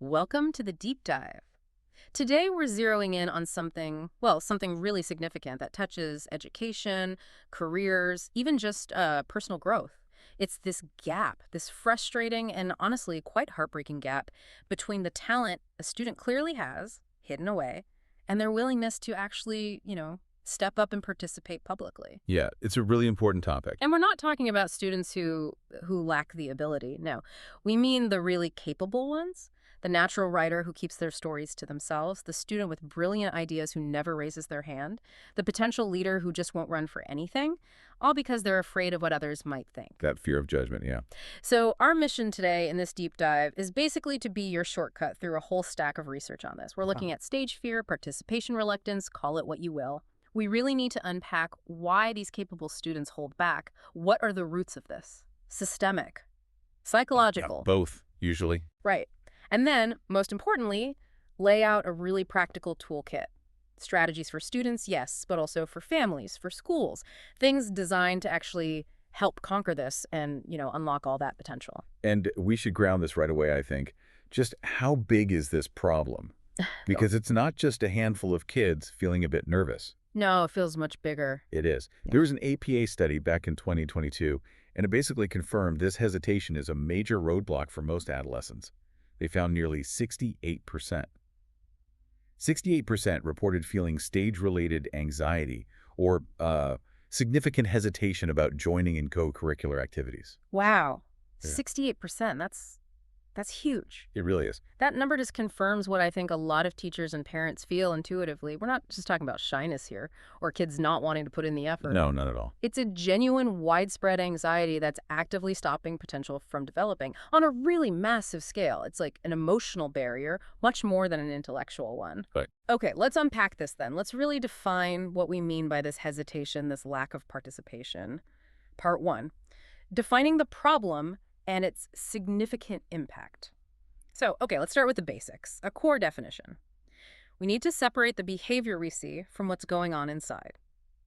Welcome to the deep dive. Today we're zeroing in on something really significant that touches education, careers, even just personal growth. It's this gap, this frustrating and honestly quite heartbreaking gap between the talent a student clearly has, hidden away, and their willingness to actually, step up and participate publicly. Yeah, it's a really important topic. And we're not talking about students who lack the ability. No. We mean the really capable ones, the natural writer who keeps their stories to themselves, the student with brilliant ideas who never raises their hand, the potential leader who just won't run for anything, all because they're afraid of what others might think. That fear of judgment, yeah. So our mission today in this deep dive is basically to be your shortcut through a whole stack of research on this. We're looking at stage fear, participation reluctance, call it what you will. We really need to unpack why these capable students hold back. What are the roots of this? Systemic, psychological. Both, usually. Right. And then, most importantly, lay out a really practical toolkit. Strategies for students, yes, but also for families, for schools. Things designed to actually help conquer this and, unlock all that potential. And we should ground this right away, I think. Just how big is this problem? Because it's not just a handful of kids feeling a bit nervous. No, it feels much bigger. It is. There was an APA study back in 2022, and it basically confirmed this hesitation is a major roadblock for most adolescents. They found nearly 68%. 68% reported feeling stage-related anxiety or significant hesitation about joining in co-curricular activities. Wow. Yeah. 68%. That's huge. It really is. That number just confirms what I think a lot of teachers and parents feel intuitively. We're not just talking about shyness here or kids not wanting to put in the effort. No, not at all. It's a genuine, widespread anxiety that's actively stopping potential from developing on a really massive scale. It's like an emotional barrier, much more than an intellectual one. Right. Okay, let's unpack this then. Let's really define what we mean by this hesitation, this lack of participation. Part 1, defining the problem and its significant impact. So, okay, let's start with the basics, a core definition. We need to separate the behavior we see from what's going on inside.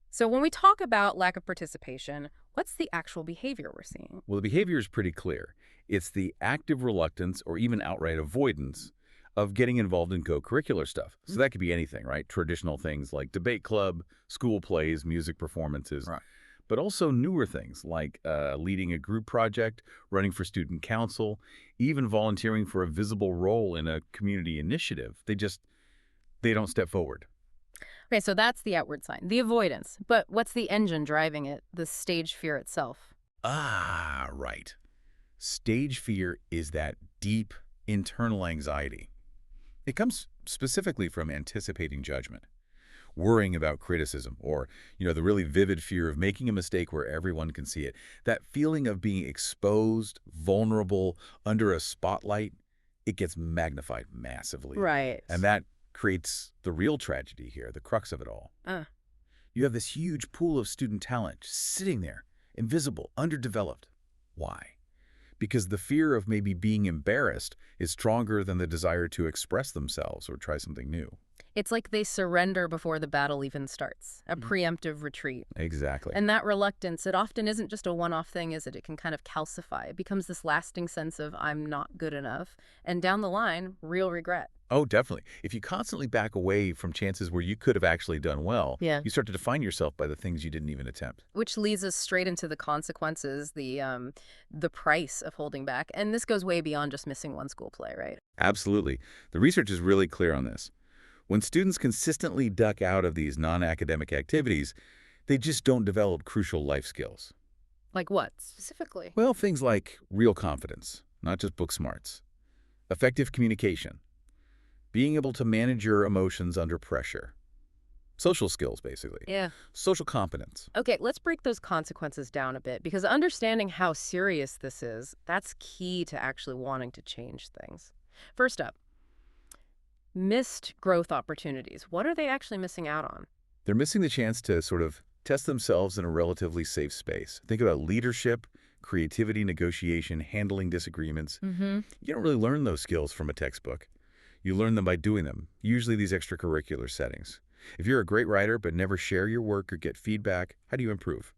So when we talk about lack of participation, what's the actual behavior we're seeing? Well, the behavior is pretty clear. It's the active reluctance or even outright avoidance of getting involved in co-curricular stuff. So that could be anything, right? Traditional things like debate club, school plays, music performances. Right. But also newer things like leading a group project, running for student council, even volunteering for a visible role in a community initiative. They don't step forward. Okay, so that's the outward sign, the avoidance. But what's the engine driving it, the stage fear itself? Ah, right. Stage fear is that deep internal anxiety. It comes specifically from anticipating judgment, worrying about criticism, or, the really vivid fear of making a mistake where everyone can see it. That feeling of being exposed, vulnerable, under a spotlight, it gets magnified massively. Right. And that creates the real tragedy here, the crux of it all. You have this huge pool of student talent just sitting there, invisible, underdeveloped. Why? Because the fear of maybe being embarrassed is stronger than the desire to express themselves or try something new. It's like they surrender before the battle even starts, a preemptive retreat. Exactly. And that reluctance, it often isn't just a one-off thing, is it? It can kind of calcify. It becomes this lasting sense of I'm not good enough. And down the line, real regret. Oh, definitely. If you constantly back away from chances where you could have actually done well, Yeah. you start to define yourself by the things you didn't even attempt. Which leads us straight into the consequences, the price of holding back. And this goes way beyond just missing one school play, right? Absolutely. The research is really clear on this. When students consistently duck out of these non-academic activities, they just don't develop crucial life skills. Like what, specifically? Well, things like real confidence, not just book smarts, effective communication, being able to manage your emotions under pressure, social skills, basically, Yeah. social competence. Okay, let's break those consequences down a bit, because understanding how serious this is, that's key to actually wanting to change things. First up, missed growth opportunities. What are they actually missing out on? They're missing the chance to sort of test themselves in a relatively safe space. Think about leadership, creativity, negotiation, handling disagreements. You don't really learn those skills from a textbook. You learn them by doing them, usually these extracurricular settings. If you're a great writer but never share your work or get feedback, how do you improve?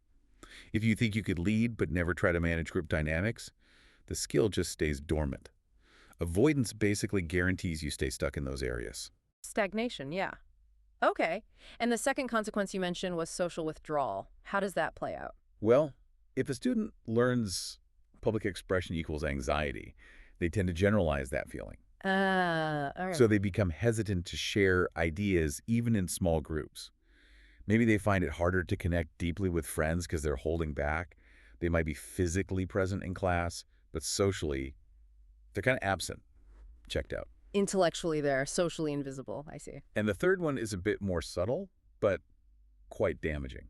If you think you could lead but never try to manage group dynamics, the skill just stays dormant. Avoidance basically guarantees you stay stuck in those areas. Stagnation, yeah. Okay. And the second consequence you mentioned was social withdrawal. How does that play out? Well, if a student learns public expression equals anxiety, they tend to generalize that feeling. All right. So they become hesitant to share ideas even in small groups. Maybe they find it harder to connect deeply with friends because they're holding back. They might be physically present in class, but socially, they're kind of absent, checked out. Intellectually they're socially invisible, I see. And the third one is a bit more subtle, but quite damaging.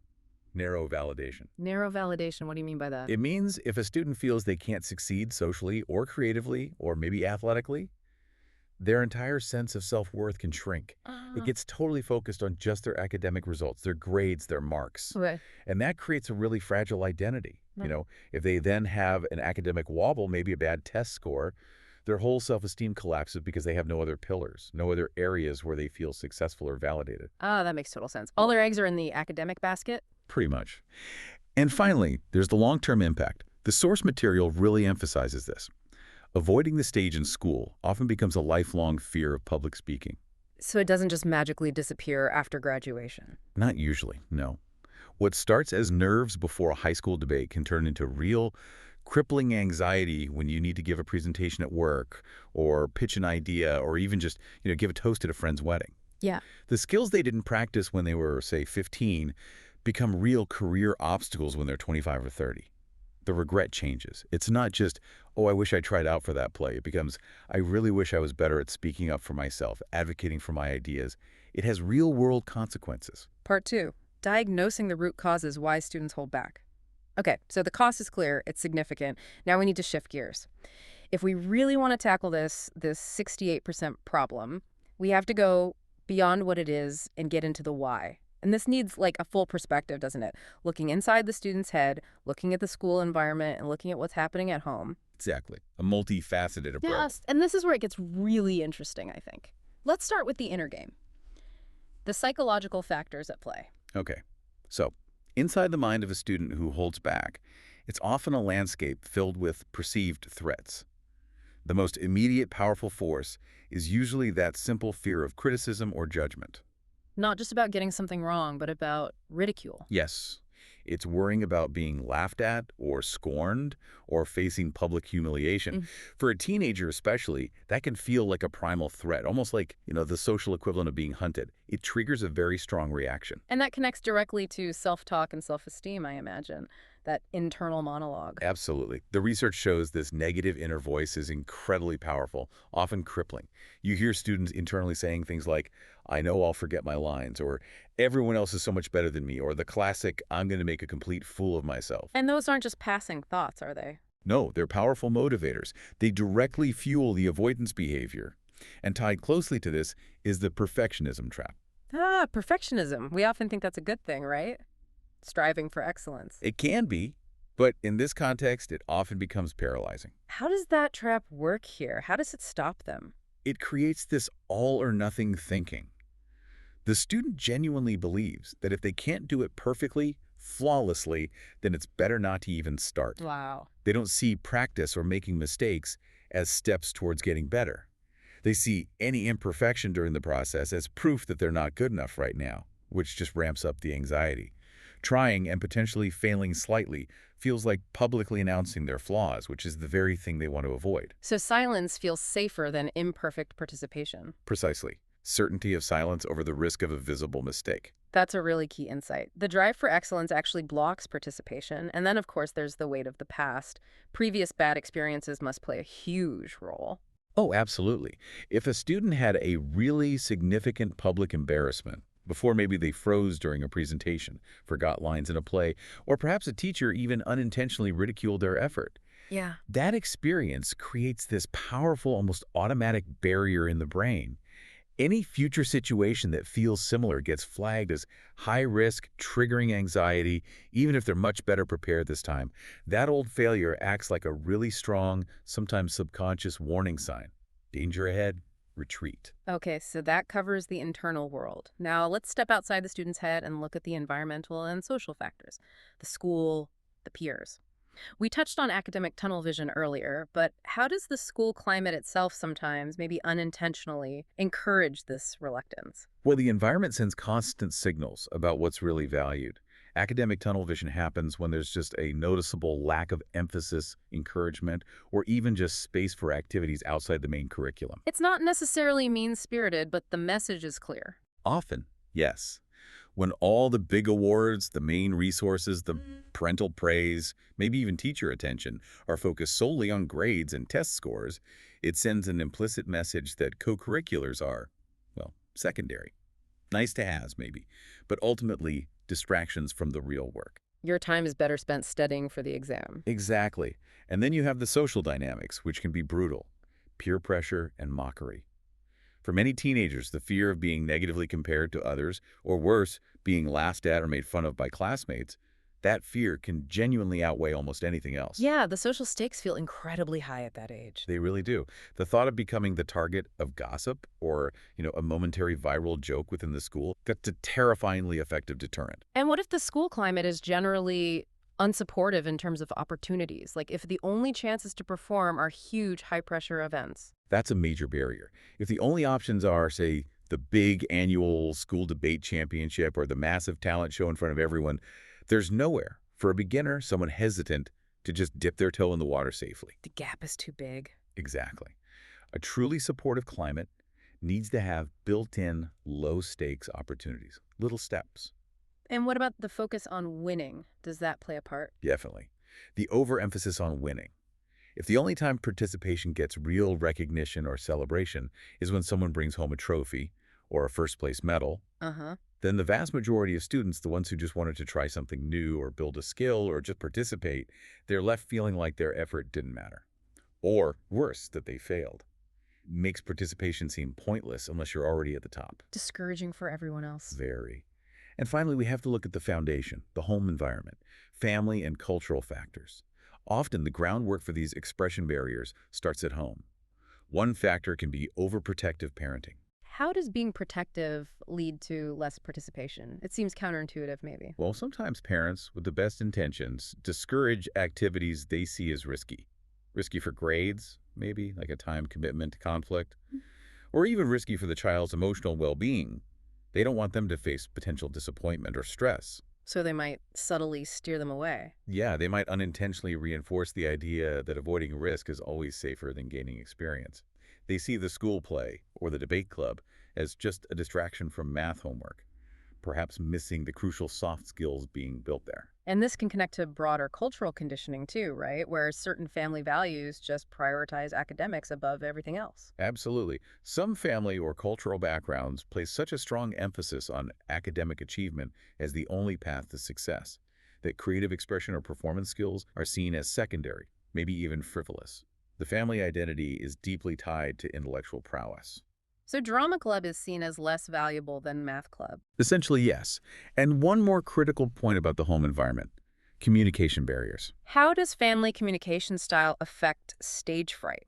Narrow validation. Narrow validation, what do you mean by that? It means if a student feels they can't succeed socially or creatively or maybe athletically, their entire sense of self-worth can shrink. It gets totally focused on just their academic results, their grades, their marks. Okay. And that creates a really fragile identity. If they then have an academic wobble, maybe a bad test score, their whole self-esteem collapses because they have no other pillars, no other areas where they feel successful or validated. Ah, that makes total sense. All their eggs are in the academic basket? Pretty much. And finally, there's the long-term impact. The source material really emphasizes this. Avoiding the stage in school often becomes a lifelong fear of public speaking. So it doesn't just magically disappear after graduation. Not usually, no. What starts as nerves before a high school debate can turn into real, crippling anxiety when you need to give a presentation at work or pitch an idea or even just, give a toast at a friend's wedding. Yeah. The skills they didn't practice when they were, say, 15 become real career obstacles when they're 25 or 30. The regret changes. It's not just, oh, I wish I tried out for that play. It becomes, I really wish I was better at speaking up for myself, advocating for my ideas. It has real-world consequences. Part 2, diagnosing the root causes why students hold back. Okay, so the cost is clear, it's significant. Now we need to shift gears. If we really want to tackle this 68% problem, we have to go beyond what it is and get into the why. And this needs like a full perspective, doesn't it? Looking inside the student's head, looking at the school environment, and looking at what's happening at home. Exactly. A multifaceted approach. Yes, and this is where it gets really interesting, I think. Let's start with the inner game. The psychological factors at play. Okay. So, inside the mind of a student who holds back, it's often a landscape filled with perceived threats. The most immediate powerful force is usually that simple fear of criticism or judgment. Not just about getting something wrong, but about ridicule. Yes, it's worrying about being laughed at or scorned or facing public humiliation. For a teenager especially, that can feel like a primal threat, almost like, the social equivalent of being hunted. It triggers a very strong reaction. And that connects directly to self-talk and self-esteem, I imagine. That internal monologue. Absolutely. The research shows this negative inner voice is incredibly powerful, often crippling. You hear students internally saying things like, I know I'll forget my lines, or everyone else is so much better than me, or the classic, I'm going to make a complete fool of myself. And those aren't just passing thoughts, are they? No, they're powerful motivators. They directly fuel the avoidance behavior. And tied closely to this is the perfectionism trap. Ah, perfectionism. We often think that's a good thing, right? Striving for excellence. It can be, but in this context, it often becomes paralyzing. How does that trap work here? How does it stop them? It creates this all-or-nothing thinking. The student genuinely believes that if they can't do it perfectly, flawlessly, then it's better not to even start. Wow. They don't see practice or making mistakes as steps towards getting better. They see any imperfection during the process as proof that they're not good enough right now, which just ramps up the anxiety. Trying and potentially failing slightly feels like publicly announcing their flaws, which is the very thing they want to avoid. So silence feels safer than imperfect participation. Precisely. Certainty of silence over the risk of a visible mistake. That's a really key insight. The drive for excellence actually blocks participation. And then, of course, there's the weight of the past. Previous bad experiences must play a huge role. Oh, absolutely. If a student had a really significant public embarrassment, before maybe they froze during a presentation, forgot lines in a play, or perhaps a teacher even unintentionally ridiculed their effort, Yeah. that experience creates this powerful, almost automatic barrier in the brain. Any future situation that feels similar gets flagged as high risk, triggering anxiety, even if they're much better prepared this time. That old failure acts like a really strong, sometimes subconscious warning sign. Danger ahead, retreat. Okay, so that covers the internal world. Now let's step outside the student's head and look at the environmental and social factors. The school, the peers. We touched on academic tunnel vision earlier, but how does the school climate itself sometimes, maybe unintentionally, encourage this reluctance? Well, the environment sends constant signals about what's really valued. Academic tunnel vision happens when there's just a noticeable lack of emphasis, encouragement, or even just space for activities outside the main curriculum. It's not necessarily mean-spirited, but the message is clear. Often, yes. When all the big awards, the main resources, the parental praise, maybe even teacher attention are focused solely on grades and test scores, it sends an implicit message that co-curriculars are, well, secondary. Nice to haves, maybe, but ultimately distractions from the real work. Your time is better spent studying for the exam. Exactly. And then you have the social dynamics, which can be brutal. Peer pressure and mockery. For many teenagers, the fear of being negatively compared to others, or worse, being laughed at or made fun of by classmates, that fear can genuinely outweigh almost anything else. Yeah, the social stakes feel incredibly high at that age. They really do. The thought of becoming the target of gossip or, a momentary viral joke within the school, that's a terrifyingly effective deterrent. And what if the school climate is generally unsupportive in terms of opportunities? Like if the only chances to perform are huge, high-pressure events? That's a major barrier. If the only options are, say, the big annual school debate championship or the massive talent show in front of everyone, there's nowhere for a beginner, someone hesitant, to just dip their toe in the water safely. The gap is too big. Exactly. A truly supportive climate needs to have built-in low-stakes opportunities, little steps. And what about the focus on winning? Does that play a part? Definitely. The overemphasis on winning. If the only time participation gets real recognition or celebration is when someone brings home a trophy or a first-place medal, Uh-huh. then the vast majority of students, the ones who just wanted to try something new or build a skill or just participate, they're left feeling like their effort didn't matter. Or, worse, that they failed. Makes participation seem pointless unless you're already at the top. Discouraging for everyone else. Very. And finally, we have to look at the foundation, the home environment, family and cultural factors. Often, the groundwork for these expression barriers starts at home. One factor can be overprotective parenting. How does being protective lead to less participation? It seems counterintuitive, maybe. Well, sometimes parents, with the best intentions, discourage activities they see as risky. Risky for grades, maybe, like a time commitment conflict, or even risky for the child's emotional well-being. They don't want them to face potential disappointment or stress. So they might subtly steer them away. Yeah, they might unintentionally reinforce the idea that avoiding risk is always safer than gaining experience. They see the school play or the debate club as just a distraction from math homework, perhaps missing the crucial soft skills being built there. And this can connect to broader cultural conditioning too, right? Where certain family values just prioritize academics above everything else. Absolutely. Some family or cultural backgrounds place such a strong emphasis on academic achievement as the only path to success, that creative expression or performance skills are seen as secondary, maybe even frivolous. The family identity is deeply tied to intellectual prowess. So drama club is seen as less valuable than math club. Essentially, yes. And one more critical point about the home environment: communication barriers. How does family communication style affect stage fright?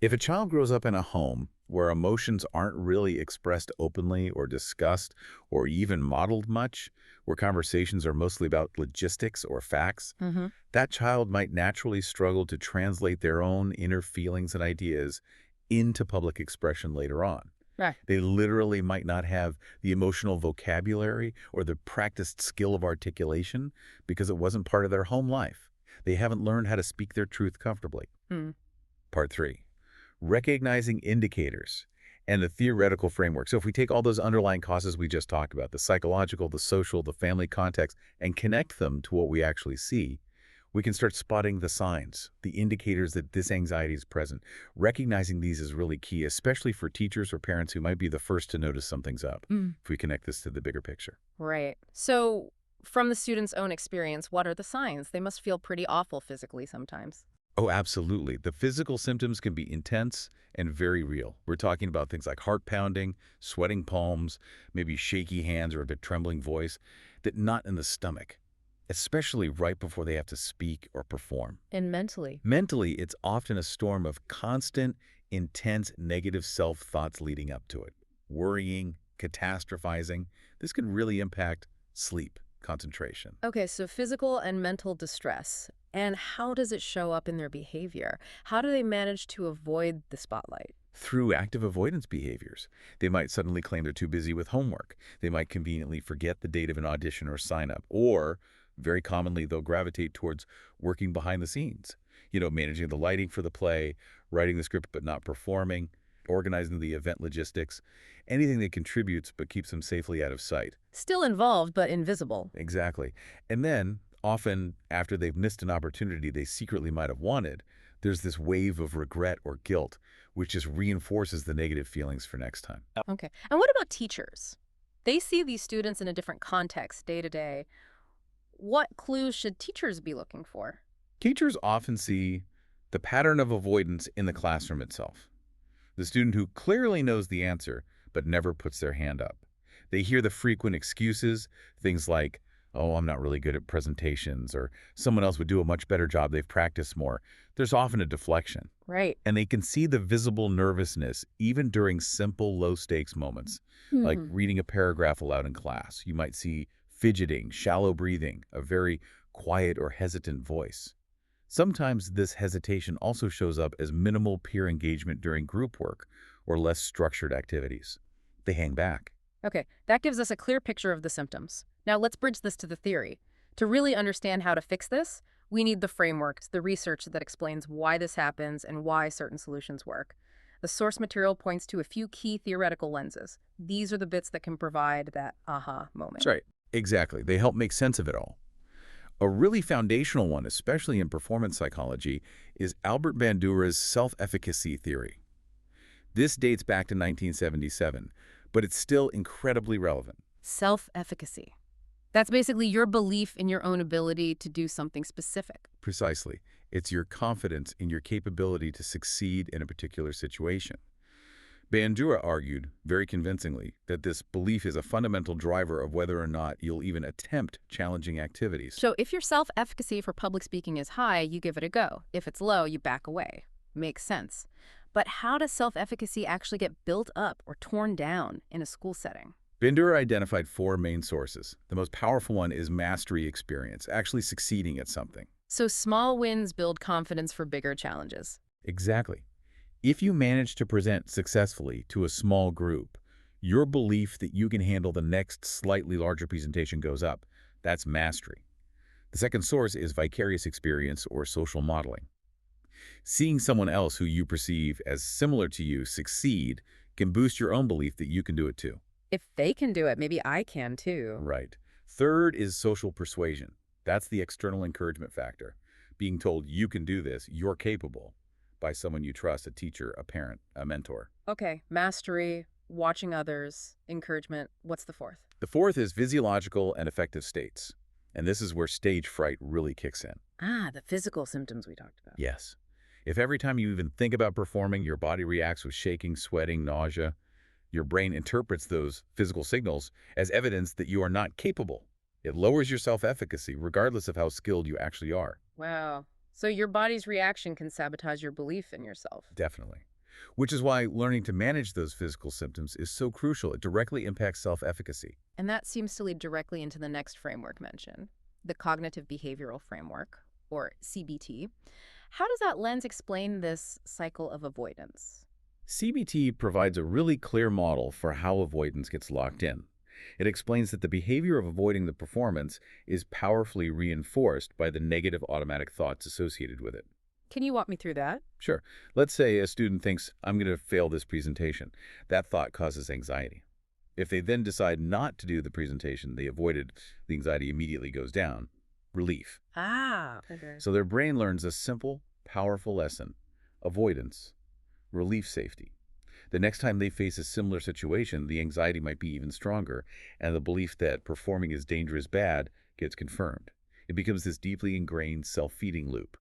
If a child grows up in a home where emotions aren't really expressed openly or discussed or even modeled much, where conversations are mostly about logistics or facts, Mm-hmm. that child might naturally struggle to translate their own inner feelings and ideas into public expression later on. Right. They literally might not have the emotional vocabulary or the practiced skill of articulation because it wasn't part of their home life. They haven't learned how to speak their truth comfortably. Hmm. Part 3. Recognizing indicators and the theoretical framework. So if we take all those underlying causes we just talked about, the psychological, the social, the family context, and connect them to what we actually see, we can start spotting the signs, the indicators that this anxiety is present. Recognizing these is really key, especially for teachers or parents who might be the first to notice something's up, if we connect this to the bigger picture. Right. So from the student's own experience, what are the signs? They must feel pretty awful physically sometimes. Oh, absolutely. The physical symptoms can be intense and very real. We're talking about things like heart pounding, sweating palms, maybe shaky hands or a bit trembling voice, that knot in the stomach, especially right before they have to speak or perform. And mentally. Mentally, it's often a storm of constant, intense negative self-thoughts leading up to it. Worrying, catastrophizing. This can really impact sleep, concentration. Okay, so physical and mental distress. And how does it show up in their behavior? How do they manage to avoid the spotlight? Through active avoidance behaviors, they might suddenly claim they're too busy with homework. They might conveniently forget the date of an audition or sign up. Or, very commonly, they'll gravitate towards working behind the scenes. Managing the lighting for the play, writing the script but not performing, organizing the event logistics, anything that contributes but keeps them safely out of sight. Still involved, but invisible. Exactly. And then, often after they've missed an opportunity they secretly might have wanted, there's this wave of regret or guilt, which just reinforces the negative feelings for next time. Okay. And what about teachers? They see these students in a different context day to day. What clues should teachers be looking for? Teachers often see the pattern of avoidance in the classroom itself. The student who clearly knows the answer but never puts their hand up. They hear the frequent excuses, things like, oh, I'm not really good at presentations, or someone else would do a much better job, they've practiced more. There's often a deflection. Right. And they can see the visible nervousness even during simple, low-stakes moments, like reading a paragraph aloud in class. You might see fidgeting, shallow breathing, a very quiet or hesitant voice. Sometimes this hesitation also shows up as minimal peer engagement during group work or less structured activities. They hang back. Okay, that gives us a clear picture of the symptoms. Now let's bridge this to the theory. To really understand how to fix this, we need the frameworks, the research that explains why this happens and why certain solutions work. The source material points to a few key theoretical lenses. These are the bits that can provide that aha moment. That's right. Exactly. They help make sense of it all. A really foundational one, especially in performance psychology, is Albert Bandura's self-efficacy theory. This dates back to 1977, but it's still incredibly relevant. Self-efficacy. That's basically your belief in your own ability to do something specific. Precisely. It's your confidence in your capability to succeed in a particular situation. Bandura argued, very convincingly, that this belief is a fundamental driver of whether or not you'll even attempt challenging activities. So if your self-efficacy for public speaking is high, you give it a go. If it's low, you back away. Makes sense. But how does self-efficacy actually get built up or torn down in a school setting? Bandura identified 4 main sources. The most powerful one is mastery experience, actually succeeding at something. So small wins build confidence for bigger challenges. Exactly. If you manage to present successfully to a small group, your belief that you can handle the next slightly larger presentation goes up. That's mastery. The second source is vicarious experience or social modeling. Seeing someone else who you perceive as similar to you succeed can boost your own belief that you can do it too. If they can do it, maybe I can too. Right. Third is social persuasion. That's the external encouragement factor. Being told you can do this, you're capable, by someone you trust, a teacher, a parent, a mentor. Okay, mastery, watching others, encouragement. What's the fourth? The fourth is physiological and affective states. And this is where stage fright really kicks in. Ah, the physical symptoms we talked about. Yes. If every time you even think about performing, your body reacts with shaking, sweating, nausea, your brain interprets those physical signals as evidence that you are not capable. It lowers your self-efficacy, regardless of how skilled you actually are. Wow. So your body's reaction can sabotage your belief in yourself. Definitely. Which is why learning to manage those physical symptoms is so crucial. It directly impacts self-efficacy. And that seems to lead directly into the next framework mentioned, the cognitive behavioral framework, or CBT. How does that lens explain this cycle of avoidance? CBT provides a really clear model for how avoidance gets locked in. It explains that the behavior of avoiding the performance is powerfully reinforced by the negative automatic thoughts associated with it. Can you walk me through that? Sure. Let's say a student thinks, I'm going to fail this presentation. That thought causes anxiety. If they then decide not to do the presentation they avoided, the anxiety immediately goes down. Relief. Ah, okay. So their brain learns a simple, powerful lesson. Avoidance. Relief safety. The next time they face a similar situation, the anxiety might be even stronger, and the belief that performing is dangerous bad gets confirmed. It becomes this deeply ingrained self-feeding loop.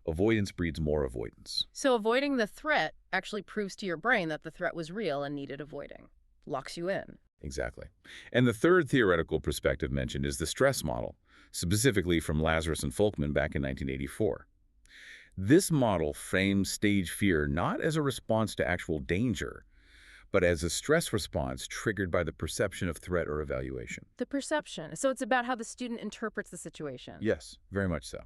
Avoidance breeds more avoidance. So avoiding the threat actually proves to your brain that the threat was real and needed avoiding. Locks you in. Exactly. And the third theoretical perspective mentioned is the stress model, specifically from Lazarus and Folkman back in 1984. This model frames stage fear not as a response to actual danger, but as a stress response triggered by the perception of threat or evaluation. The perception. So it's about how the student interprets the situation. Yes, very much so.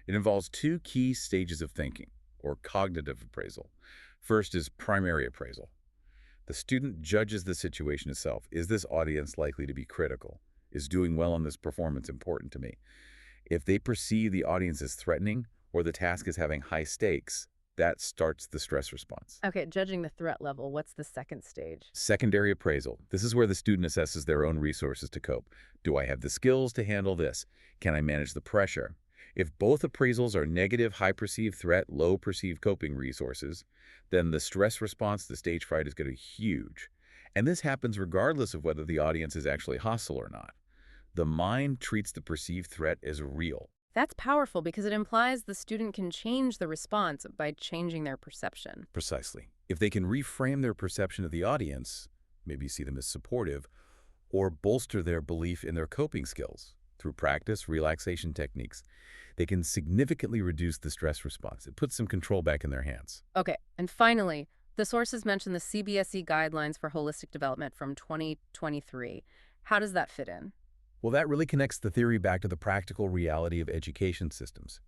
It involves two key stages of thinking, or cognitive appraisal. First is primary appraisal. The student judges the situation itself. Is this audience likely to be critical? Is doing well on this performance important to me? If they perceive the audience as threatening or the task is having high stakes, that starts the stress response. Okay, judging the threat level, what's the second stage? Secondary appraisal. This is where the student assesses their own resources to cope. Do I have the skills to handle this? Can I manage the pressure? If both appraisals are negative, high perceived threat, low perceived coping resources, then the stress response to stage fright is going to be huge. And this happens regardless of whether the audience is actually hostile or not. The mind treats the perceived threat as real. That's powerful because it implies the student can change the response by changing their perception. Precisely. If they can reframe their perception of the audience, maybe see them as supportive, or bolster their belief in their coping skills through practice, relaxation techniques, they can significantly reduce the stress response. It puts some control back in their hands. Okay, and finally, the sources mention the CBSE guidelines for holistic development from 2023. How does that fit in? Well, that really connects the theory back to the practical reality of education systems.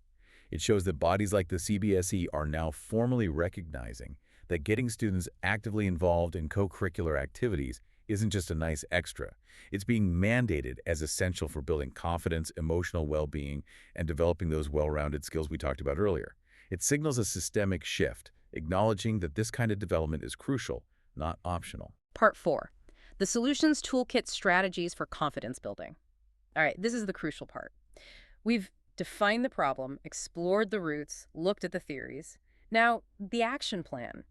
It shows that bodies like the CBSE are now formally recognizing that getting students actively involved in co-curricular activities isn't just a nice extra. It's being mandated as essential for building confidence, emotional well-being, and developing those well-rounded skills we talked about earlier. It signals a systemic shift, acknowledging that this kind of development is crucial, not optional. Part 4, the Solutions Toolkit Strategies for Confidence Building. All right, this is the crucial part. We've defined the problem, explored the roots, looked at the theories. Now, the action plan.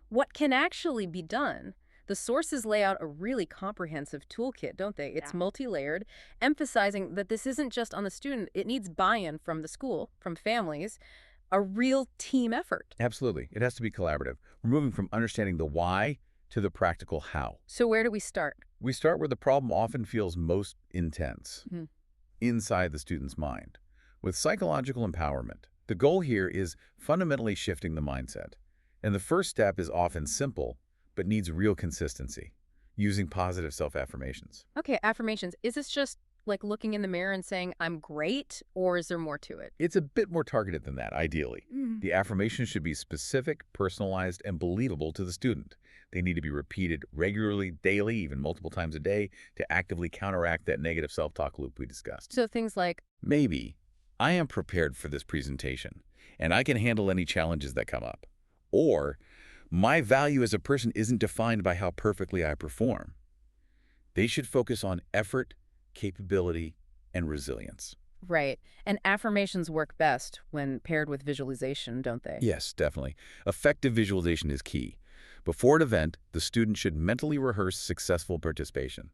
What can actually be done? The sources lay out a really comprehensive toolkit, don't they? It's multi-layered, emphasizing that this isn't just on the student. It needs buy-in from the school, from families, a real team effort. Absolutely. It has to be collaborative. We're moving from understanding the why to the practical how. So where do we start? We start where the problem often feels most intense, inside the student's mind, with psychological empowerment. The goal here is fundamentally shifting the mindset. And the first step is often simple, but needs real consistency, using positive self-affirmations. Okay, affirmations. Is this just like looking in the mirror and saying, I'm great, or is there more to it? It's a bit more targeted than that, ideally. The affirmations should be specific, personalized, and believable to the student. They need to be repeated regularly, daily, even multiple times a day, to actively counteract that negative self-talk loop we discussed. So things like, Maybe, I am prepared for this presentation, and I can handle any challenges that come up. Or, my value as a person isn't defined by how perfectly I perform. They should focus on effort, capability, and resilience. right, and affirmations work best when paired with visualization, don't they? Yes, definitely. Effective visualization is key. Before an event, the student should mentally rehearse successful participation.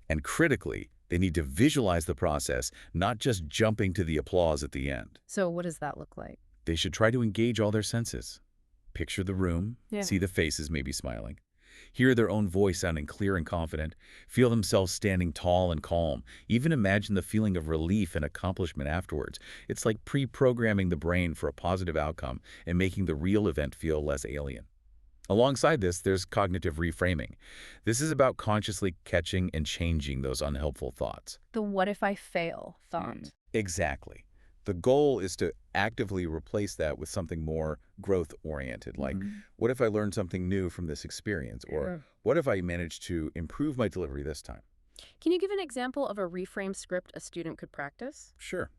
And critically, they need to visualize the process, not just jumping to the applause at the end. So what does that look like? They should try to engage all their senses. Picture the room, Yeah. see the faces maybe smiling. Hear their own voice sounding clear and confident. Feel themselves standing tall and calm. Even imagine the feeling of relief and accomplishment afterwards. It's like pre-programming the brain for a positive outcome and making the real event feel less alien. Alongside this, there's cognitive reframing. This is about consciously catching and changing those unhelpful thoughts. The what if I fail thought. Exactly. The goal is to actively replace that with something more growth-oriented, like, what if I learned something new from this experience? Or what if I managed to improve my delivery this time? Can you give an example of a reframe script a student could practice? Sure.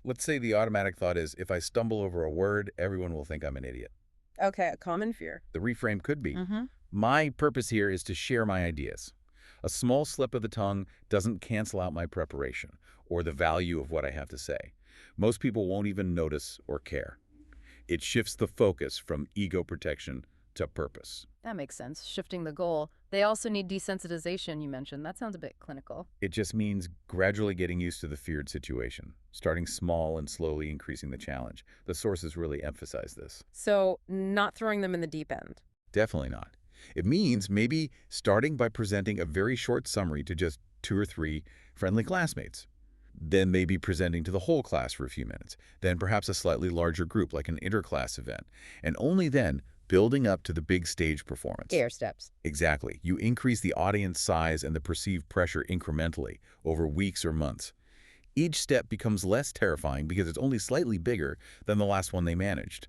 Let's say the automatic thought is, if I stumble over a word, everyone will think I'm an idiot. Okay, a common fear. The reframe could be, my purpose here is to share my ideas. A small slip of the tongue doesn't cancel out my preparation or the value of what I have to say. Most people won't even notice or care. It shifts the focus from ego protection to purpose. That makes sense. Shifting the goal. They also need desensitization, you mentioned. That sounds a bit clinical. It just means gradually getting used to the feared situation, starting small and slowly increasing the challenge. The sources really emphasize this. So not throwing them in the deep end. Definitely not. It means maybe starting by presenting a very short summary to just 2 or 3 friendly classmates. Then maybe presenting to the whole class for a few minutes. Then perhaps a slightly larger group like an interclass event. And only then building up to the big stage performance. Air steps. Exactly. You increase the audience size and the perceived pressure incrementally over weeks or months. Each step becomes less terrifying because it's only slightly bigger than the last one they managed.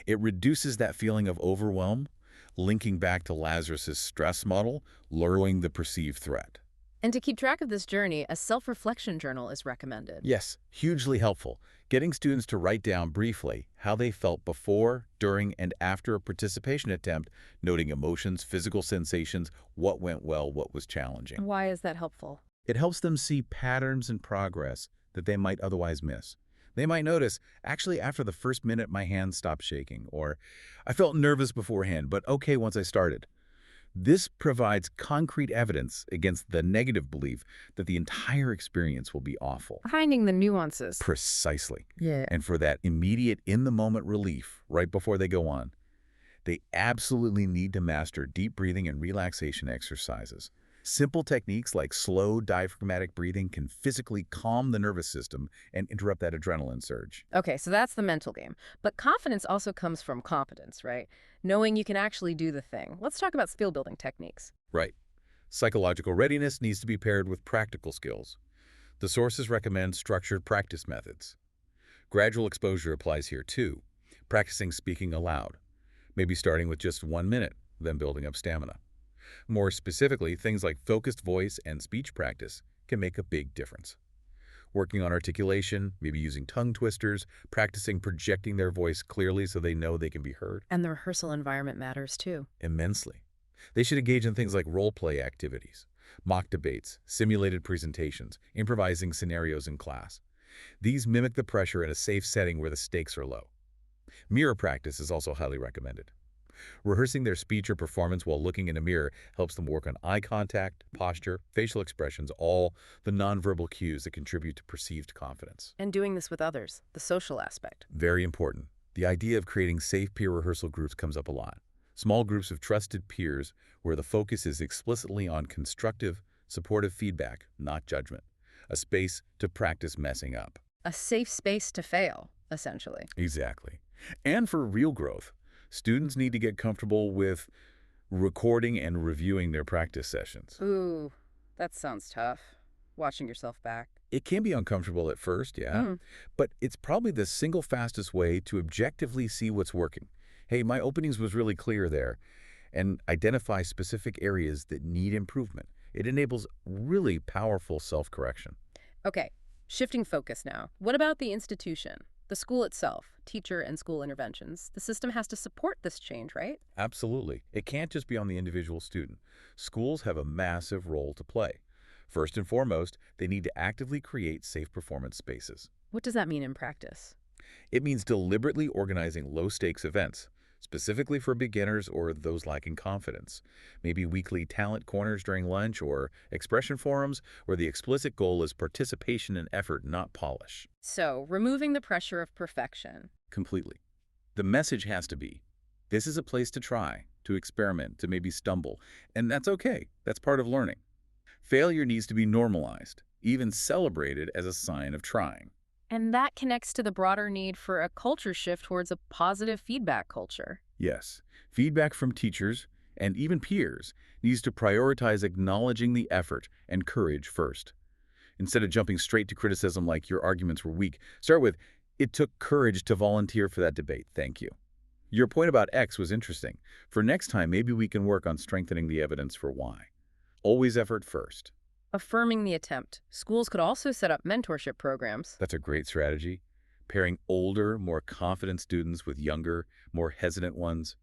It reduces that feeling of overwhelm, linking back to Lazarus's stress model, lowering the perceived threat. And to keep track of this journey, a self-reflection journal is recommended. Yes, hugely helpful. Getting students to write down briefly how they felt before, during, and after a participation attempt, noting emotions, physical sensations, what went well, what was challenging. Why is that helpful? It helps them see patterns and progress that they might otherwise miss. They might notice, actually, after the first minute, my hands stopped shaking, or I felt nervous beforehand, but okay once I started. This provides concrete evidence against the negative belief that the entire experience will be awful. Finding the nuances. Precisely. Yeah. And for that immediate in-the-moment relief right before they go on, they absolutely need to master deep breathing and relaxation exercises. Simple techniques like slow diaphragmatic breathing can physically calm the nervous system and interrupt that adrenaline surge. Okay, so that's the mental game. But confidence also comes from competence, right? Knowing you can actually do the thing. Let's talk about skill-building techniques. Right. Psychological readiness needs to be paired with practical skills. The sources recommend structured practice methods. Gradual exposure applies here too, practicing speaking aloud, maybe starting with just 1 minute, then building up stamina. More specifically, things like focused voice and speech practice can make a big difference. Working on articulation, maybe using tongue twisters, practicing projecting their voice clearly so they know they can be heard. And the rehearsal environment matters too. Immensely. They should engage in things like role-play activities, mock debates, simulated presentations, improvising scenarios in class. These mimic the pressure in a safe setting where the stakes are low. Mirror practice is also highly recommended. Rehearsing their speech or performance while looking in a mirror helps them work on eye contact, posture, facial expressions, all the nonverbal cues that contribute to perceived confidence. And doing this with others, the social aspect. Very important. The idea of creating safe peer rehearsal groups comes up a lot. Small groups of trusted peers where the focus is explicitly on constructive, supportive feedback, not judgment. A space to practice messing up. A safe space to fail, essentially. Exactly. And for real growth, students need to get comfortable with recording and reviewing their practice sessions. Ooh, that sounds tough. Watching yourself back. It can be uncomfortable at first, yeah, but it's probably the single fastest way to objectively see what's working. Hey, my openings was really clear there, and identify specific areas that need improvement. It enables really powerful self-correction. Okay, shifting focus now. What about the institution? The school itself, teacher and school interventions. The system has to support this change, right? Absolutely. It can't just be on the individual student. Schools have a massive role to play. First and foremost, they need to actively create safe performance spaces. What does that mean in practice? It means deliberately organizing low-stakes events, specifically for beginners or those lacking confidence. Maybe weekly talent corners during lunch or expression forums where the explicit goal is participation and effort, not polish. So, removing the pressure of perfection. Completely. The message has to be, this is a place to try, to experiment, to maybe stumble, and that's okay. That's part of learning. Failure needs to be normalized, even celebrated as a sign of trying. And that connects to the broader need for a culture shift towards a positive feedback culture. Yes, feedback from teachers and even peers needs to prioritize acknowledging the effort and courage first. Instead of jumping straight to criticism like your arguments were weak, start with, it took courage to volunteer for that debate, thank you. Your point about X was interesting. For next time, maybe we can work on strengthening the evidence for Y. Always effort first. Affirming the attempt. Schools could also set up mentorship programs. That's a great strategy. Pairing older, more confident students with younger, more hesitant ones.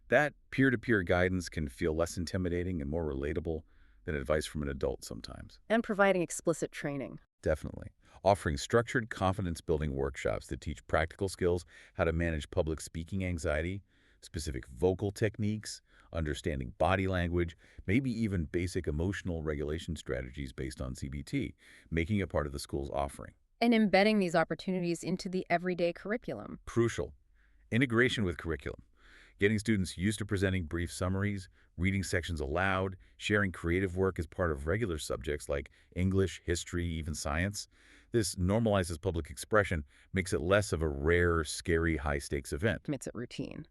That peer-to-peer guidance can feel less intimidating and more relatable than advice from an adult sometimes. And providing explicit training. Definitely. Offering structured confidence-building workshops that teach practical skills, how to manage public speaking anxiety, specific vocal techniques, understanding body language, maybe even basic emotional regulation strategies based on CBT, making it part of the school's offering. And embedding these opportunities into the everyday curriculum. Crucial. Integration with curriculum. Getting students used to presenting brief summaries, reading sections aloud, sharing creative work as part of regular subjects like English, history, even science. This normalizes public expression, makes it less of a rare, scary, high-stakes event. Makes it routine.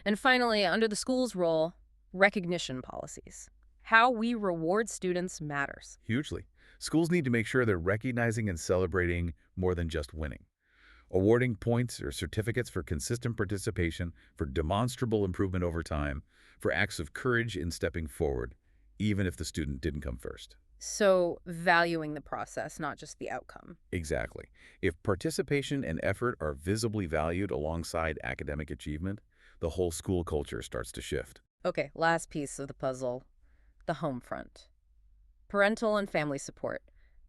And finally, under the school's role, recognition policies. How we reward students matters. Hugely. Schools need to make sure they're recognizing and celebrating more than just winning. Awarding points or certificates for consistent participation, for demonstrable improvement over time, for acts of courage in stepping forward, even if the student didn't come first. So, valuing the process, not just the outcome. Exactly. If participation and effort are visibly valued alongside academic achievement, the whole school culture starts to shift. Okay, last piece of the puzzle, the home front. Parental and family support.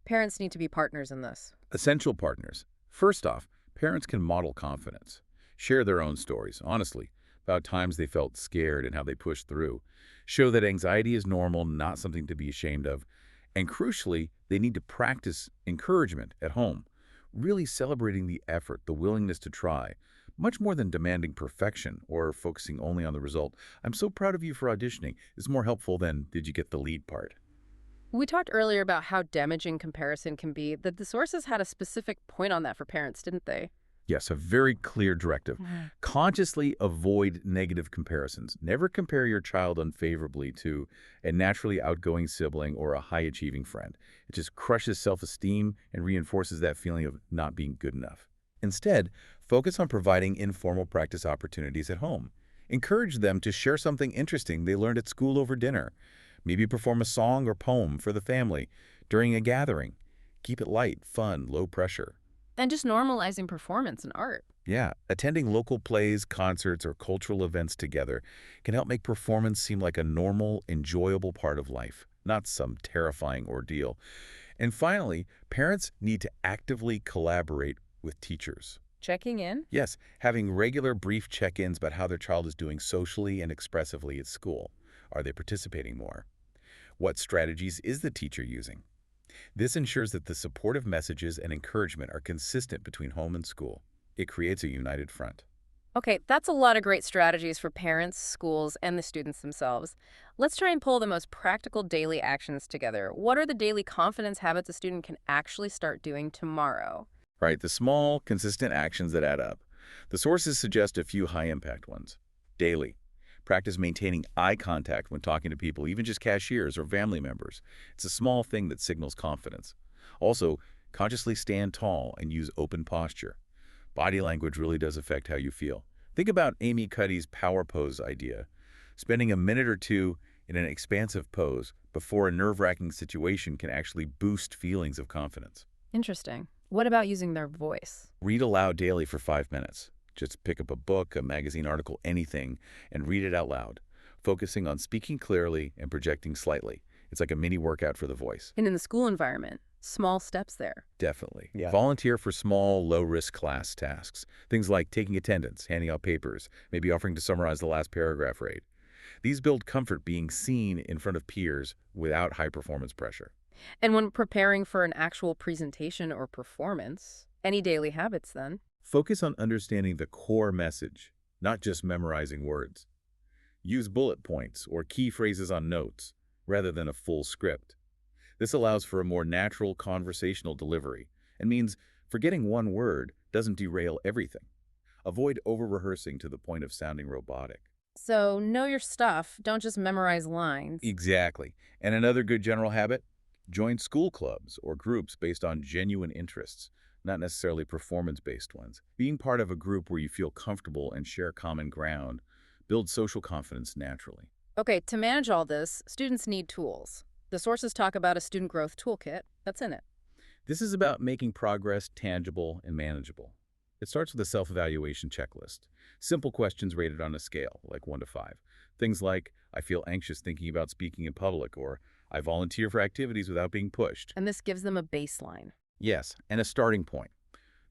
Parents need to be partners in this. Essential partners. First off, parents can model confidence, share their own stories, honestly, about times they felt scared and how they pushed through, show that anxiety is normal, not something to be ashamed of, and crucially, they need to practice encouragement at home, really celebrating the effort, the willingness to try, much more than demanding perfection or focusing only on the result. I'm so proud of you for auditioning is more helpful than did you get the lead part. We talked earlier about how damaging comparison can be, that the sources had a specific point on that for parents, didn't they? Yes, a very clear directive. Mhm. Consciously avoid negative comparisons. Never compare your child unfavorably to a naturally outgoing sibling or a high-achieving friend. It just crushes self-esteem and reinforces that feeling of not being good enough. Instead, focus on providing informal practice opportunities at home. Encourage them to share something interesting they learned at school over dinner. Maybe perform a song or poem for the family during a gathering. Keep it light, fun, low pressure. And just normalizing performance in art. Yeah, attending local plays, concerts, or cultural events together can help make performance seem like a normal, enjoyable part of life, not some terrifying ordeal. And finally, parents need to actively collaborate with teachers. Checking in. Yes, having regular brief check-ins about how their child is doing socially and expressively at school. Are they participating more? What strategies is the teacher using? This ensures that the supportive messages and encouragement are consistent between home and school. It creates a united front. Okay, that's a lot of great strategies for parents, schools, and the students themselves. Let's try and pull the most practical daily actions together. What are the daily confidence habits a student can actually start doing tomorrow? Right, the small, consistent actions that add up. The sources suggest a few high-impact ones. Daily. Practice maintaining eye contact when talking to people, even just cashiers or family members. It's a small thing that signals confidence. Also, consciously stand tall and use open posture. Body language really does affect how you feel. Think about Amy Cuddy's power pose idea. Spending a minute or two in an expansive pose before a nerve-wracking situation can actually boost feelings of confidence. Interesting. What about using their voice? Read aloud daily for 5 minutes. Just pick up a book, a magazine article, anything, and read it out loud, focusing on speaking clearly and projecting slightly. It's like a mini workout for the voice. And in the school environment, small steps there. Definitely. Yeah. Volunteer for small, low-risk class tasks. Things like taking attendance, handing out papers, maybe offering to summarize the last paragraph read. These build comfort being seen in front of peers without high-performance pressure. And when preparing for an actual presentation or performance, any daily habits then? Focus on understanding the core message, not just memorizing words. Use bullet points or key phrases on notes rather than a full script. This allows for a more natural conversational delivery and means forgetting one word doesn't derail everything. Avoid over-rehearsing to the point of sounding robotic. So know your stuff. Don't just memorize lines. Exactly. And another good general habit? Join school clubs or groups based on genuine interests, not necessarily performance-based ones. Being part of a group where you feel comfortable and share common ground builds social confidence naturally. Okay, to manage all this, students need tools. The sources talk about a student growth toolkit. That's in it. This is about making progress tangible and manageable. It starts with a self-evaluation checklist. Simple questions rated on a scale, like 1 to 5. Things like, I feel anxious thinking about speaking in public, or I volunteer for activities without being pushed. And this gives them a baseline. Yes, and a starting point.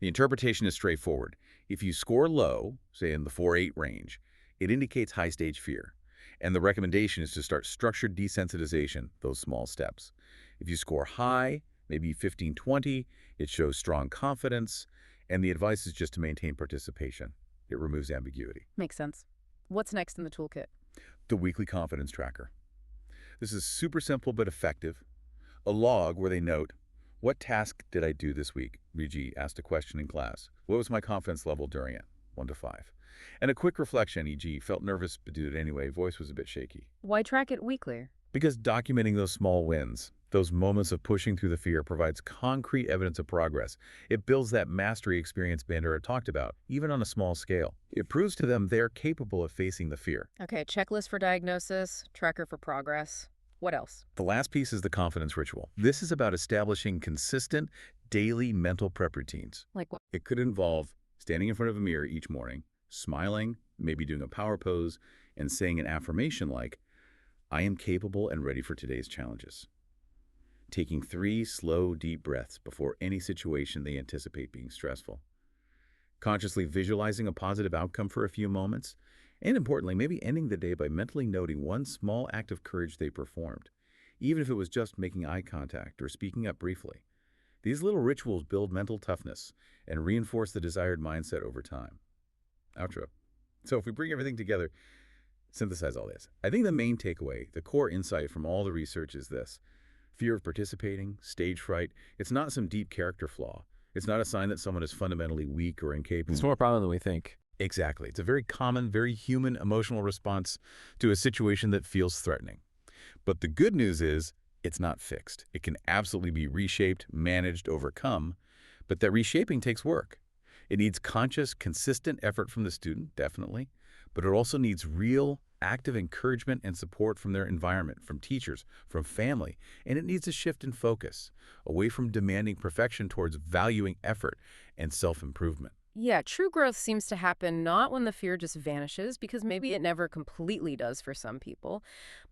The interpretation is straightforward. If you score low, say in the 4-8 range, it indicates high-stage fear. And the recommendation is to start structured desensitization, those small steps. If you score high, maybe 15-20, it shows strong confidence, and the advice is just to maintain participation. It removes ambiguity. Makes sense. What's next in the toolkit? The weekly confidence tracker. This is super simple but effective. A log where they note, what task did I do this week? E.g., asked a question in class. What was my confidence level during it? 1 to 5. And a quick reflection, e.g., felt nervous but did it anyway, voice was a bit shaky. Why track it weekly? Because documenting those small wins, those moments of pushing through the fear, provides concrete evidence of progress. It builds that mastery experience Bandura talked about, even on a small scale. It proves to them they're capable of facing the fear. Okay, checklist for diagnosis, tracker for progress. What else? The last piece is the confidence ritual. This is about establishing consistent, daily mental prep routines. Like what? It could involve standing in front of a mirror each morning, smiling, maybe doing a power pose, and saying an affirmation like, I am capable and ready for today's challenges. Taking 3 slow, deep breaths before any situation they anticipate being stressful. Consciously visualizing a positive outcome for a few moments. And importantly, maybe ending the day by mentally noting one small act of courage they performed, even if it was just making eye contact or speaking up briefly. These little rituals build mental toughness and reinforce the desired mindset over time. Outro. So if we bring everything together, synthesize all this, I think the main takeaway, the core insight from all the research is this. Fear of participating, stage fright, it's not some deep character flaw. It's not a sign that someone is fundamentally weak or incapable. It's more problem than we think. Exactly. It's a very common, very human emotional response to a situation that feels threatening. But the good news is it's not fixed. It can absolutely be reshaped, managed, overcome, but that reshaping takes work. It needs conscious, consistent effort from the student, definitely, but it also needs real, active encouragement and support from their environment, from teachers, from family, and it needs a shift in focus, away from demanding perfection towards valuing effort and self-improvement. Yeah, true growth seems to happen not when the fear just vanishes, because maybe it never completely does for some people,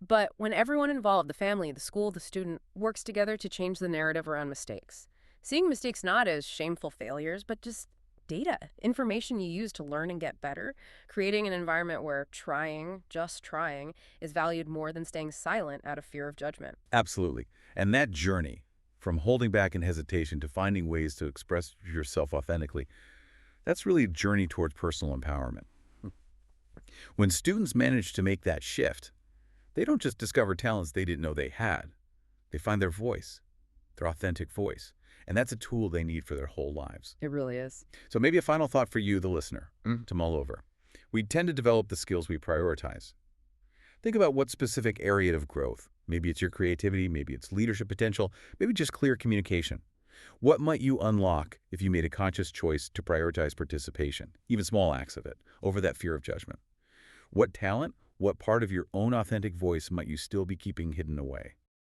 but when everyone involved, the family, the school, the student, works together to change the narrative around mistakes. Seeing mistakes not as shameful failures, but just data, information you use to learn and get better, creating an environment where trying, just trying, is valued more than staying silent out of fear of judgment. Absolutely. And that journey, from holding back in hesitation to finding ways to express yourself authentically, that's really a journey towards personal empowerment. When students manage to make that shift, they don't just discover talents they didn't know they had. They find their voice, their authentic voice. And that's a tool they need for their whole lives. It really is. So maybe a final thought for you, the listener, to mull over. We tend to develop the skills we prioritize. Think about what specific area of growth. Maybe it's your creativity, maybe it's leadership potential, maybe just clear communication. What might you unlock if you made a conscious choice to prioritize participation, even small acts of it, over that fear of judgment? What talent, what part of your own authentic voice might you still be keeping hidden away?